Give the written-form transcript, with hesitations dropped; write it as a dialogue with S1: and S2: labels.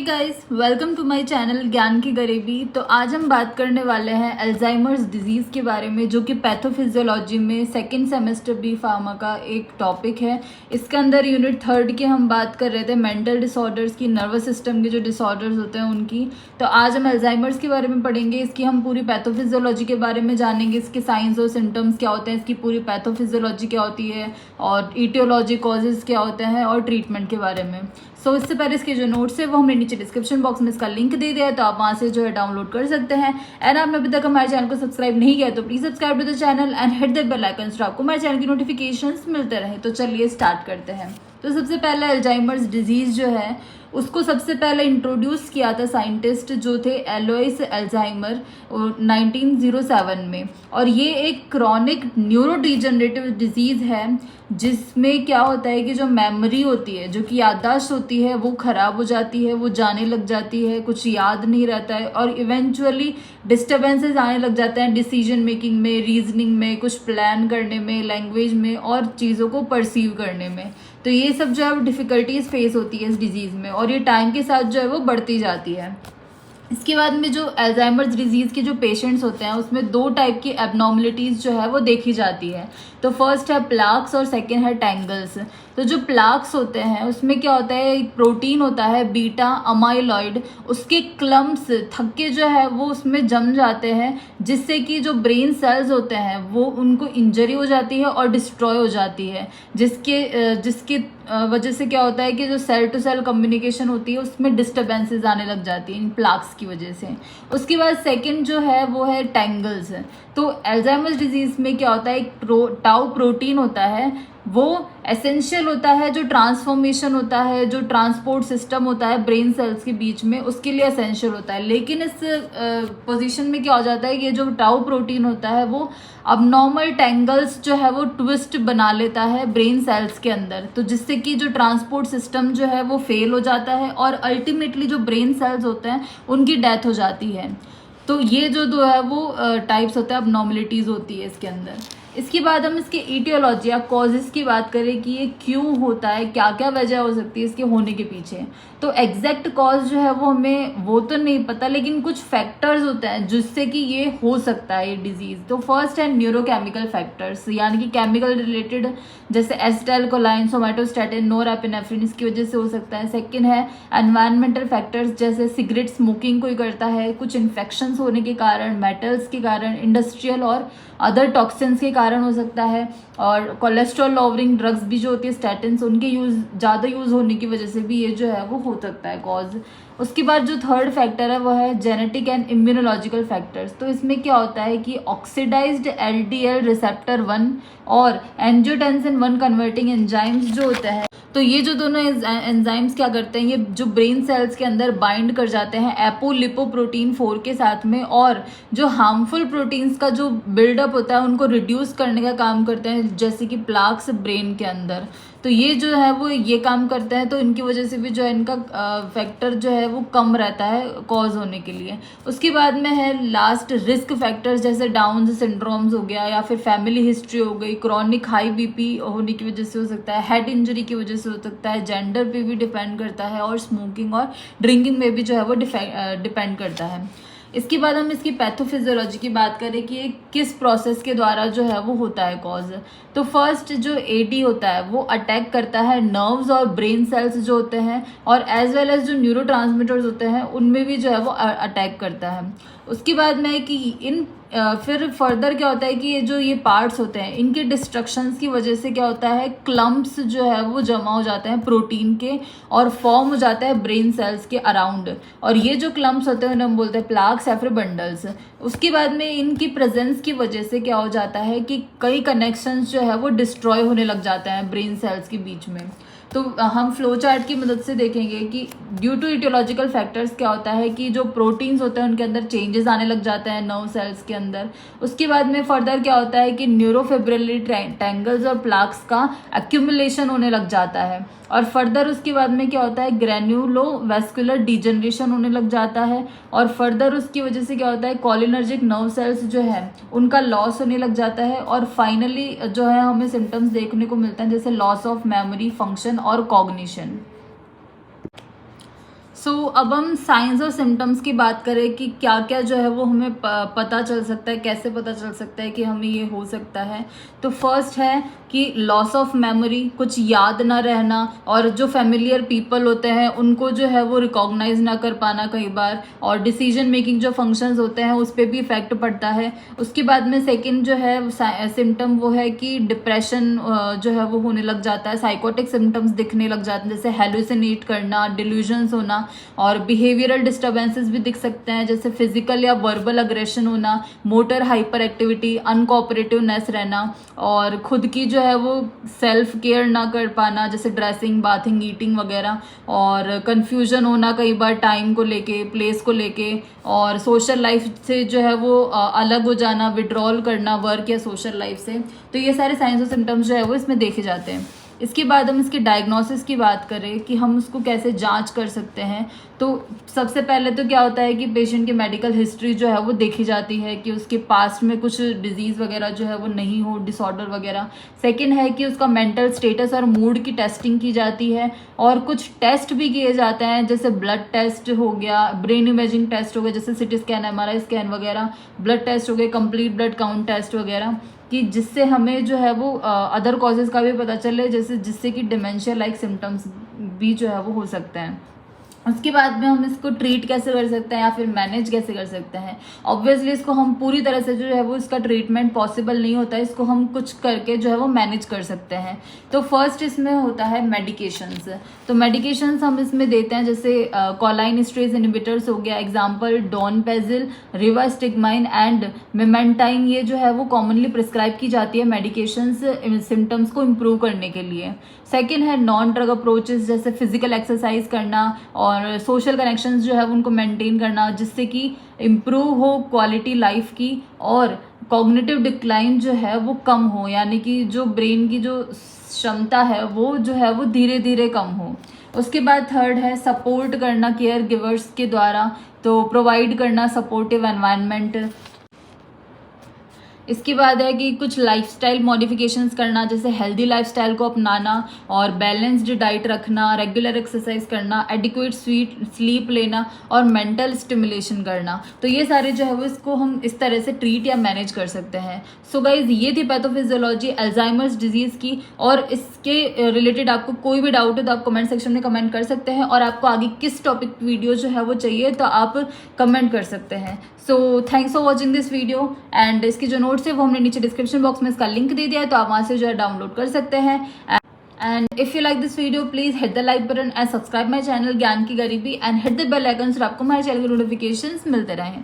S1: Guys, welcome to my channel ज्ञान की गरीबी। तो आज हम बात करने वाले हैं अल्जाइमर्स डिजीज़ के बारे में, जो कि पैथोफिजियोलॉजी में सेकंड सेमेस्टर बी फार्मा का एक टॉपिक है। इसके अंदर यूनिट 3 की हम बात कर रहे थे मेंटल डिसऑर्डर्स की, नर्वस सिस्टम के जो डिसऑर्डर्स होते हैं उनकी। तो आज हम अल्जाइमर्स के बारे में पढ़ेंगे, इसकी हम पूरी पैथोफिजियोलॉजी के बारे में जानेंगे, इसके साइंस और सिम्टम्स क्या होते हैं, इसकी पूरी पैथोफिजियोलॉजी क्या होती है और ईटियोलॉजी कॉजेज क्या होते हैं और ट्रीटमेंट के बारे में। सो इससे पहले इसके जो नोट्स है वो हमने नीचे डिस्क्रिप्शन बॉक्स में इसका लिंक दे दिया है, तो आप वहाँ से जो है डाउनलोड कर सकते हैं। एंड आपने अभी तक हमारे चैनल को सब्सक्राइब नहीं किया तो please subscribe to the channel and hit the bell icon तो आपको हमारे चैनल की नोटिफिकेशंस मिलते रहे। तो चलिए स्टार्ट करते हैं। तो सबसे पहले अल्जाइमर्स डिजीज जो है उसको सबसे पहले इंट्रोड्यूस किया था साइंटिस्ट जो थे एलोइस अल्जाइमर 1907 में। और ये एक क्रॉनिक न्यूरोडिजेनरेटिव डिजीज़ है जिसमें क्या होता है कि जो मेमोरी होती है, जो कि याददाश्त होती है, वो ख़राब हो जाती है, वो जाने लग जाती है, कुछ याद नहीं रहता है और इवेंचुअली डिस्टर्बेंसेस आने लग जाते हैं डिसीजन मेकिंग में, रीजनिंग में, कुछ प्लान करने में, लैंग्वेज में और चीज़ों को परसीव करने में। तो ये सब जो है वो डिफ़िकल्टीज फेस होती है इस डिज़ीज़ में और ये टाइम के साथ जो है वो बढ़ती जाती है। इसके बाद में जो अल्जाइमर्स डिजीज़ के जो पेशेंट्स होते हैं उसमें दो टाइप की एबनॉर्मलिटीज़ जो है वो देखी जाती है। तो फर्स्ट है प्लाक्स और सेकंड है टैंगल्स। तो जो प्लाक्स होते हैं उसमें क्या होता है, एक प्रोटीन होता है बीटा अमाइलॉइड, उसके क्लम्प्स थक्के जो है वो उसमें जम जाते हैं, जिससे कि जो ब्रेन सेल्स होते हैं वो उनको इंजरी हो जाती है और डिस्ट्रॉय हो जाती है, जिसके वजह से क्या होता है कि जो सेल टू सेल कम्युनिकेशन होती है उसमें डिस्टर्बेंसेस आने लग जाती हैं इन प्लाक्स की वजह से। उसके बाद सेकंड जो है वो है टैंगल्स। तो अल्जाइमर्स डिजीज़ में क्या होता है, एक टाउ प्रोटीन होता है, वो एसेंशियल होता है, जो ट्रांसफॉर्मेशन होता है, जो ट्रांसपोर्ट सिस्टम होता है ब्रेन सेल्स के बीच में, उसके लिए एसेंशियल होता है। लेकिन इस पोजीशन में क्या हो जाता है कि ये जो टाउ प्रोटीन होता है वो अबनॉर्मल टैंगल्स जो है वो ट्विस्ट बना लेता है ब्रेन सेल्स के अंदर, तो जिससे कि जो ट्रांसपोर्ट सिस्टम जो है वो फेल हो जाता है और अल्टीमेटली जो ब्रेन सेल्स होते हैं उनकी डेथ हो जाती है। तो ये जो दो है वो टाइप्स होता है, अबनॉर्मलिटीज़ होती है इसके अंदर। इसके बाद हम इसके ईटियोलॉजी या कॉजेज़ की बात करें कि ये क्यों होता है, क्या क्या वजह हो सकती है इसके होने के पीछे। तो एग्जैक्ट कॉज जो है वो हमें वो तो नहीं पता, लेकिन कुछ फैक्टर्स होते हैं जिससे कि ये हो सकता है ये डिजीज़। तो फर्स्ट है न्यूरोकेमिकल फैक्टर्स, यानी कि केमिकल रिलेटेड, जैसे एसिटाइलकोलाइन, सोमैटोस्टैटिन, नोरएपिनेफ्रिन, इसकी वजह से हो सकता है। सेकंड है एनवायरमेंटल फैक्टर्स, जैसे सिगरेट स्मोकिंग कोई करता है, कुछ इन्फेक्शंस होने के कारण, मेटल्स के कारण, इंडस्ट्रियल और अदर टॉक्सिन्स के कारण हो सकता है। और कोलेस्ट्रॉल लॉवरिंग ड्रग्स भी जो होती है स्टैटिन्स, उनके ज़्यादा यूज़ होने की वजह से भी ये जो है वो हो सकता है कॉज। उसके बाद जो थर्ड फैक्टर है वो है जेनेटिक एंड इम्यूनोलॉजिकल फैक्टर्स। तो इसमें क्या होता है कि ऑक्सीडाइज्ड LDL रिसेप्टर 1 और एंजियोटेंसिन 1 कन्वर्टिंग एंजाइम्स जो होते हैं, तो ये जो दोनों एंजाइम्स क्या करते हैं, ये जो ब्रेन सेल्स के अंदर बाइंड कर जाते हैं एपोलिपोप्रोटीन 4 के साथ में, और जो हार्मफुल प्रोटीन्स का जो बिल्डअप होता है उनको रिड्यूस करने का काम करते हैं, जैसे कि प्लाक्स ब्रेन के अंदर। तो ये जो है वो ये काम करते हैं, तो इनकी वजह से भी जो है इनका फैक्टर जो है वो कम रहता है कॉज होने के लिए। उसके बाद में है लास्ट रिस्क फैक्टर्स, जैसे डाउन सिंड्रोम्स हो गया, या फिर फैमिली हिस्ट्री हो गई, क्रॉनिक हाई BP होने की वजह से हो सकता है, हेड इंजरी की वजह से हो सकता है, जेंडर पे भी डिपेंड करता है, और स्मोकिंग और ड्रिंकिंग में भी जो है वो डिपेंड करता है। इसके बाद हम इसकी पैथोफिजियोलॉजी की बात करें कि किस प्रोसेस के द्वारा जो है वो होता है कॉज। तो फर्स्ट जो AD होता है वो अटैक करता है नर्व्स और ब्रेन सेल्स जो होते हैं, और एज वेल एज जो न्यूरोट्रांसमीटर्स होते हैं उनमें भी जो है वो अटैक करता है। उसके बाद में है कि फिर फर्दर क्या होता है कि ये पार्ट्स होते हैं इनके डिस्ट्रक्शंस की वजह से क्या होता है, क्लम्प्स जो है वो जमा हो जाते हैं प्रोटीन के और फॉर्म हो जाता है ब्रेन सेल्स के अराउंड, और ये जो क्लम्प्स होते हैं उन्हें हम बोलते हैं प्लाक्स या फिर बंडल्स। उसके बाद में इनकी प्रेजेंस की वजह से क्या हो जाता है कि कई कनेक्शंस जो है वो डिस्ट्रॉय होने लग जाते हैं ब्रेन सेल्स के बीच में। तो हम फ्लो चार्ट की मदद से देखेंगे कि ड्यू टू इटियोलॉजिकल फैक्टर्स क्या होता है कि जो प्रोटीन्स होते हैं उनके अंदर चेंजेस आने लग जाते हैं नर्व सेल्स के अंदर। उसके बाद में फर्दर क्या होता है कि न्यूरोफिब्रिलरी टैंगल्स और प्लाक्स का एक्यूमुलेशन होने लग जाता है, और फर्दर उसके बाद में क्या होता है ग्रैन्युलोवैस्कुलर डिजनरेशन होने लग जाता है, और फर्दर उसकी वजह से क्या होता है कोलिनर्जिक नर्व सेल्स जो है उनका लॉस होने लग जाता है, और फाइनली जो है हमें सिम्टम्स देखने को मिलते हैं जैसे लॉस ऑफ मेमोरी, फंक्शन और कॉग्निशन। अब हम साइंस और सिम्टम्स की बात करें कि क्या क्या जो है वो हमें पता चल सकता है, कैसे पता चल सकता है कि हमें ये हो सकता है। तो फर्स्ट है कि लॉस ऑफ मेमोरी, कुछ याद ना रहना, और जो फेमिलियर पीपल होते हैं उनको जो है वो रिकॉग्नाइज ना कर पाना कई बार, और डिसीजन मेकिंग जो फंक्शंस होते हैं उस पर भी इफेक्ट पड़ता है। उसके बाद में सेकंड जो है सिम्टम वो है कि डिप्रेशन जो है वो होने लग जाता है, साइकोटिक सिम्टम्स दिखने लग जाते हैं, जैसे हेलुसिनेट करना, डिल्यूजन्स होना, और बिहेवियरल डिस्टर्बेंसेस भी दिख सकते हैं, जैसे फिजिकल या वर्बल अग्रेशन होना, मोटर हाइपर एक्टिविटी, अनकोऑपरेटिवनेस रहना, और खुद की जो है वो सेल्फ केयर ना कर पाना, जैसे ड्रेसिंग, बाथिंग, ईटिंग वगैरह, और कन्फ्यूजन होना कई बार टाइम को लेके, प्लेस को लेके, और सोशल लाइफ से जो है वो अलग हो जाना, विड्रॉल करना वर्क या सोशल लाइफ से। तो ये सारे साइंस और सिम्टम्स जो है वो इसमें देखे जाते हैं। इसके बाद हम इसकी डायग्नोसिस की बात करें कि हम उसको कैसे जांच कर सकते हैं, तो सबसे पहले तो क्या होता है कि पेशेंट की मेडिकल हिस्ट्री जो है वो देखी जाती है कि उसके पास्ट में कुछ डिजीज़ वगैरह जो है वो नहीं हो, डिसऑर्डर वगैरह। सेकंड है कि उसका मेंटल स्टेटस और मूड की टेस्टिंग की जाती है, और कुछ टेस्ट भी किए जाते हैं, जैसे ब्लड टेस्ट हो गया, ब्रेन इमेजिंग टेस्ट हो गया, जैसे सिटी स्कैन, MRI स्कैन वगैरह, ब्लड टेस्ट हो गए, कंप्लीट ब्लड काउंट टेस्ट वगैरह, कि जिससे हमें जो है वो अदर कॉजेज़ का भी पता चले, जैसे जिससे कि डिमेंशिया लाइक सिम्टम्स भी जो है वो हो सकते हैं। उसके बाद में हम इसको ट्रीट कैसे कर सकते हैं या फिर मैनेज कैसे कर सकते हैं। ऑब्वियसली इसको हम पूरी तरह से जो है वो इसका ट्रीटमेंट पॉसिबल नहीं होता है, इसको हम कुछ करके जो है वो मैनेज कर सकते हैं। तो फर्स्ट इसमें होता है मेडिकेशंस। तो मेडिकेशंस हम इसमें देते हैं, जैसे कॉलाइन स्ट्रेस इनिबिटर्स हो गया, एग्जाम्पल डोनपेजिल, रिवास्टिगमाइन एंड मेमेंटाइन, ये जो है वो कॉमनली प्रिस्क्राइब की जाती है मेडिकेशंस सिम्टम्स को इम्प्रूव करने के लिए। सेकेंड है नॉन ड्रग अप्रोचेस, जैसे फिजिकल एक्सरसाइज करना और सोशल कनेक्शंस जो है उनको मेंटेन करना, जिससे कि इम्प्रूव हो क्वालिटी लाइफ की, और कॉग्निटिव डिक्लाइन जो है वो कम हो, यानी कि जो ब्रेन की जो क्षमता है वो जो है वो धीरे धीरे कम हो। उसके बाद थर्ड है सपोर्ट करना केयर गिवर्स के द्वारा, तो प्रोवाइड करना सपोर्टिव एनवायरनमेंट। इसके बाद है कि कुछ लाइफस्टाइल मॉडिफिकेशंस करना, जैसे हेल्दी लाइफस्टाइल को अपनाना, और बैलेंस्ड डाइट रखना, रेगुलर एक्सरसाइज करना, एडिक्वेट स्लीप लेना, और मेंटल स्टिमुलेशन करना। तो ये सारे जो है वो इसको हम इस तरह से ट्रीट या मैनेज कर सकते हैं। सो गाइज, ये थी पैथोफिजियोलॉजी अल्जाइमर्स डिजीज़ की, और इसके रिलेटेड आपको कोई भी डाउट है तो आप कमेंट सेक्शन में कमेंट कर सकते हैं, और आपको आगे किस टॉपिक वीडियो जो है वो चाहिए तो आप कमेंट कर सकते हैं। So thanks for watching this video, and इसकी जो नोट्स है वो हमने नीचे डिस्क्रिप्शन बॉक्स में इसका लिंक दे दिया है, तो आप वहाँ से जो है डाउनलोड कर सकते हैं। And if you like this video please hit the like button and subscribe my channel ज्ञान की गरीबी, and hit the bell icon, आपको हमारे चैनल के नोटिफिकेशंस मिलते रहें।